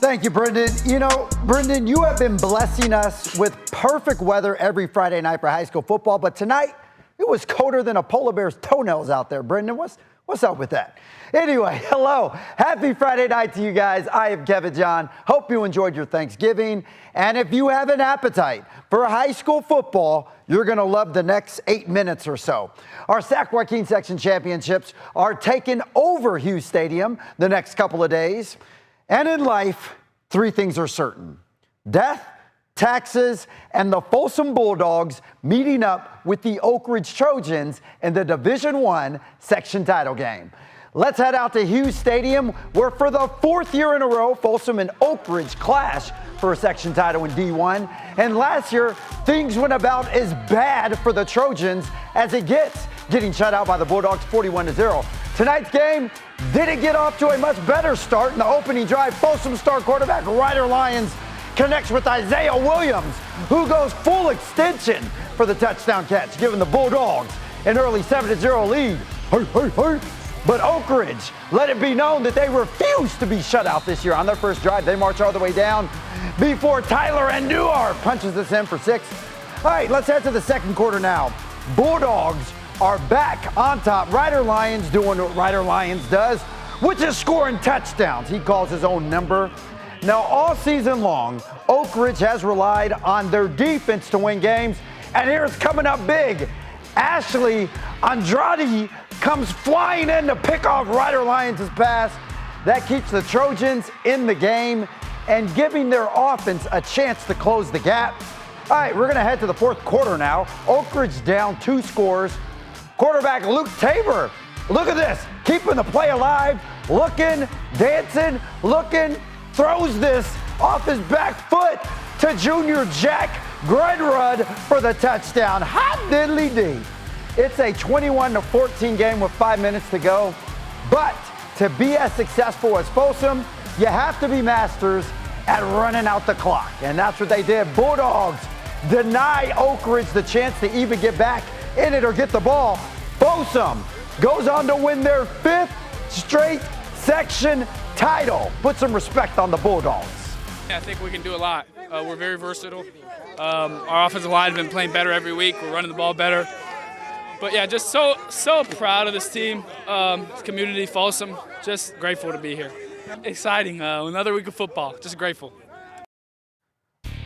Thank you, Brendan. You know, Brendan, you have been blessing us with perfect weather every Friday night for high school football, but tonight it was colder than a polar bear's toenails out there. Brendan, what's up with that? Anyway, hello. Happy Friday night to you guys. I am Kevin John. Hope you enjoyed your Thanksgiving. And if you have an appetite for high school football, you're going to love the next 8 minutes or so. Our Sac-Joaquin section championships are taking over Hughes Stadium the next couple of days. And in life, 3 things are certain: death, taxes, and the Folsom Bulldogs meeting up with the Oak Ridge Trojans in the Division I section title game. Let's head out to Hughes Stadium, where for the 4th year in a row, Folsom and Oak Ridge clash for a section title in D1. And last year, things went about as bad for the Trojans as it gets, getting shut out by the Bulldogs 41-0. Tonight's game didn't get off to a much better start. In the opening drive, Folsom star quarterback Ryder Lyons connects with Isaiah Williams, who goes full extension for the touchdown catch, giving the Bulldogs an early 7-0 lead. Hey. But Oak Ridge let it be known that they refuse to be shut out this year. On their first drive, they march all the way down before Tyler Andujar punches us in for 6. All right, let's head to the second quarter now. Bulldogs are back on top. Ryder Lyons doing what Ryder Lyons does, which is scoring touchdowns. He calls his own number. Now, all season long, Oak Ridge has relied on their defense to win games, and here it's coming up big. Ashley Andrade comes flying in to pick off Ryder Lyons' pass. That keeps the Trojans in the game and giving their offense a chance to close the gap. All right, we're going to head to the fourth quarter now. Oak Ridge down 2 scores. Quarterback Luke Tabor, look at this, keeping the play alive, looking, dancing, looking, throws this off his back foot to junior Jack Grenrud for the touchdown. Hot diddly dee. It's a 21-14 game with 5 minutes to go. But to be as successful as Folsom, you have to be masters at running out the clock. And that's what they did. Bulldogs deny Oak Ridge the chance to even get back in it or get the ball. Folsom goes on to win their 5th straight section title. Put some respect on the Bulldogs. I think we can do a lot. We're very versatile. Our offensive line has been playing better every week. We're running the ball better. But yeah, just so proud of this team, community, Folsom. Just grateful to be here. Exciting. Another week of football. Just grateful.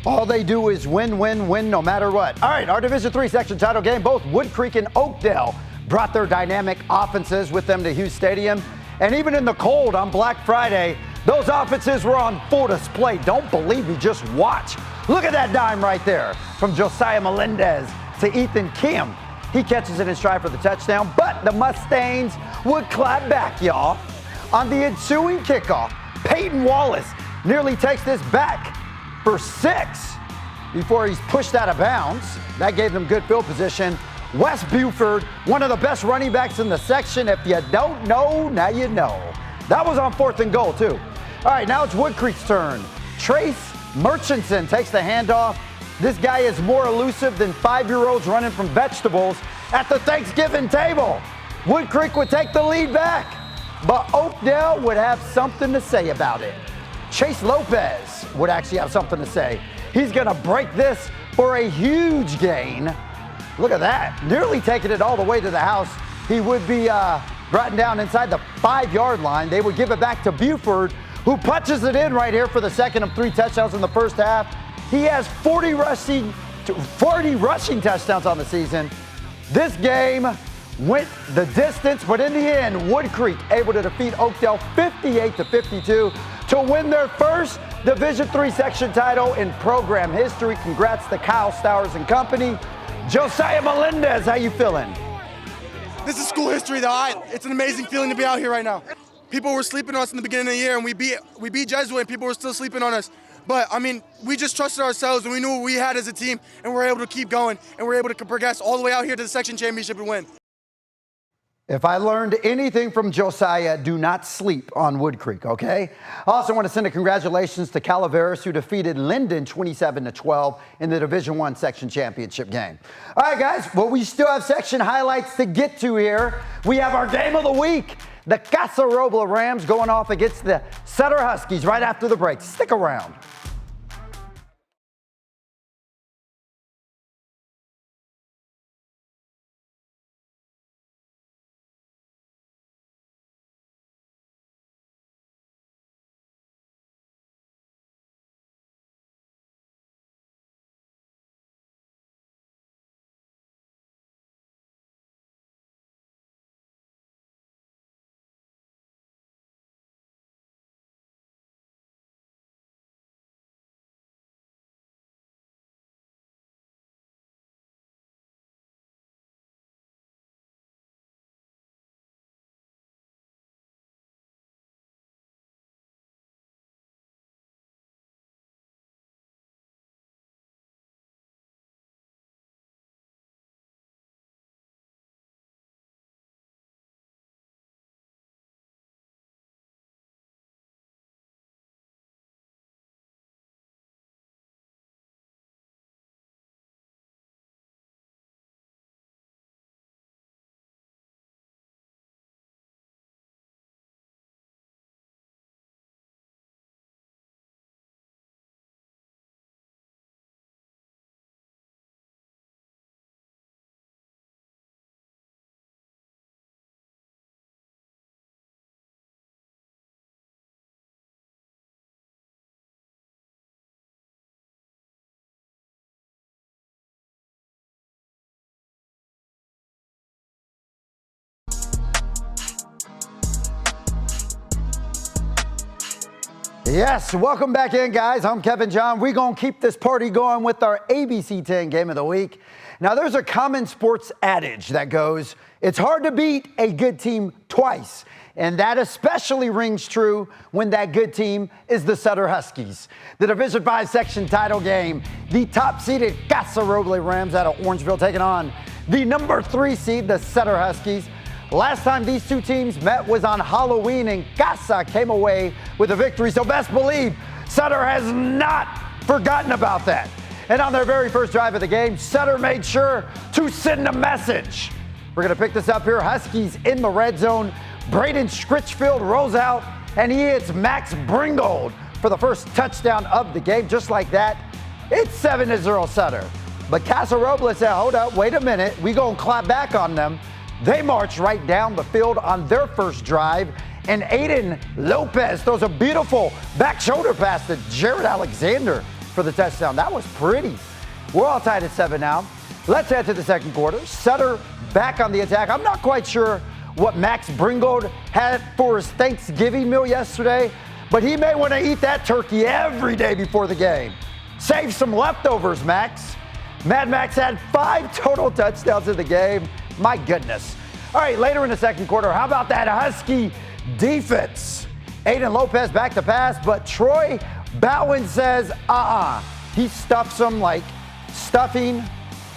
All they do is win, win, win, no matter what. All right, our Division III section title game, both Wood Creek and Oakdale brought their dynamic offenses with them to Hughes Stadium. And even in the cold on Black Friday, those offenses were on full display. Don't believe me, just watch. Look at that dime right there from Josiah Melendez to Ethan Kim. He catches it in stride for the touchdown, but the Mustangs would clap back, y'all. On the ensuing kickoff, Peyton Wallace nearly takes this back for 6 before he's pushed out of bounds. That gave them good field position. Wes Buford, one of the best running backs in the section. If you don't know, now you know. That was on 4th and goal, too. All right, now it's Wood Creek's turn. Trace Murchison takes the handoff. This guy is more elusive than 5-year-olds running from vegetables at the Thanksgiving table. Wood Creek would take the lead back, but Oakdale would have something to say about it. Chase Lopez would actually have something to say. He's going to break this for a huge gain. Look at that, nearly taking it all the way to the house. He would be brought down inside the 5-yard line. They would give it back to Buford, who punches it in right here for the second of 3 touchdowns in the first half. He has 40 rushing touchdowns on the season. This game went the distance, but in the end, Wood Creek able to defeat Oakdale 58-52 to win their first Division III section title in program history. Congrats to Kyle Stowers and company. Josiah Melendez, how you feeling? This is school history, though. It's an amazing feeling to be out here right now. People were sleeping on us in the beginning of the year, and we beat Jesuit, and people were still sleeping on us. But, I mean, we just trusted ourselves, and we knew what we had as a team, and we were able to keep going, and we were able to progress all the way out here to the section championship and win. If I learned anything from Josiah, do not sleep on Wood Creek, okay? I also want to send a congratulations to Calaveras, who defeated Linden 27-12 in the Division I section championship game. All right, guys, well, we still have section highlights to get to here. We have our game of the week. The Casa Robles Rams going off against the Sutter Huskies right after the break. Stick around. Yes, welcome back in, guys. I'm Kevin John. We're going to keep this party going with our ABC 10 Game of the Week. Now, there's a common sports adage that goes, it's hard to beat a good team twice. And that especially rings true when that good team is the Sutter Huskies. The Division V section title game, the top-seeded Casa Robles Rams out of Orangeville taking on the number 3 seed, the Sutter Huskies. Last time these two teams met was on Halloween, and Casa came away with a victory. So best believe Sutter has not forgotten about that. And on their very first drive of the game, Sutter made sure to send a message. We're going to pick this up here. Huskies in the red zone. Braden Scritchfield rolls out, and he hits Max Bringold for the first touchdown of the game. Just like that, it's 7-0 Sutter. But Casa Robles said, hold up, wait a minute. We going to clap back on them. They march right down the field on their first drive, and Aiden Lopez throws a beautiful back shoulder pass to Jared Alexander for the touchdown. That was pretty. We're all tied at 7 now. Let's head to the second quarter. Sutter back on the attack. I'm not quite sure what Max Bringold had for his Thanksgiving meal yesterday, but he may want to eat that turkey every day before the game. Save some leftovers, Max. Mad Max had 5 total touchdowns in the game. My goodness. All right, later in the second quarter, how about that Husky defense? Aiden Lopez back to pass, but Troy Bowen says, He stuffs them like stuffing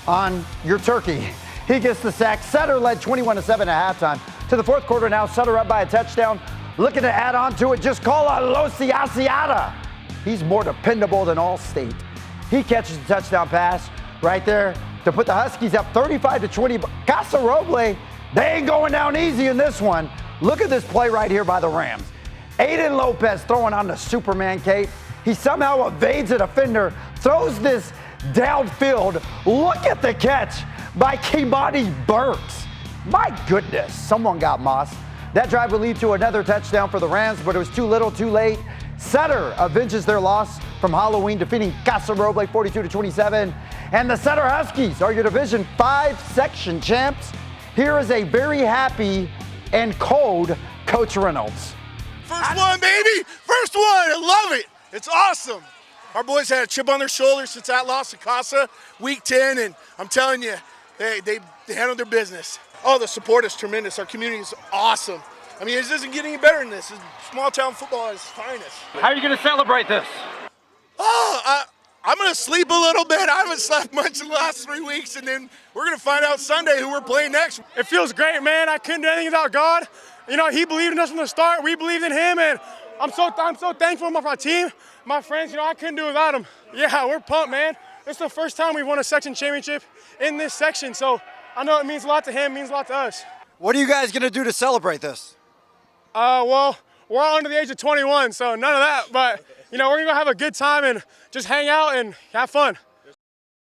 on your turkey. He gets the sack. Sutter led 21-7 at halftime. To the fourth quarter now, Sutter up by a touchdown. Looking to add on to it, just call on Losi Asiata. He's more dependable than Allstate. He catches the touchdown pass right there to put the Huskies up 35-20. Casa Robles, they ain't going down easy in this one. Look at this play right here by the Rams. Aiden Lopez throwing on the Superman cape. He somehow evades a defender, throws this downfield. Look at the catch by Kimani Burks. My goodness, someone got mossed. That drive will lead to another touchdown for the Rams, but it was too little, too late. Sutter avenges their loss from Halloween, defeating Casa Robles 42-27. And the Sutter Huskies are your Division V section champs. Here is a very happy and cold Coach Reynolds. First one, baby! First one! I love it! It's awesome! Our boys had a chip on their shoulder since that loss to Casa, week 10, and I'm telling you, they handled their business. Oh, the support is tremendous. Our community is awesome. I mean, it doesn't get any better than this. Small town football is finest. How are you going to celebrate this? I'm going to sleep a little bit. I haven't slept much in the last 3 weeks, and then we're going to find out Sunday who we're playing next. It feels great, man. I couldn't do anything without God. You know, He believed in us from the start. We believed in Him, and I'm so thankful for my team, my friends. You know, I couldn't do it without them. Yeah, we're pumped, man. It's the first time we've won a section championship in this section, so I know it means a lot to him, it means a lot to us. What are you guys going to do to celebrate this? Well, we're all under the age of 21, so none of that. But, you know, we're going to have a good time and just hang out and have fun.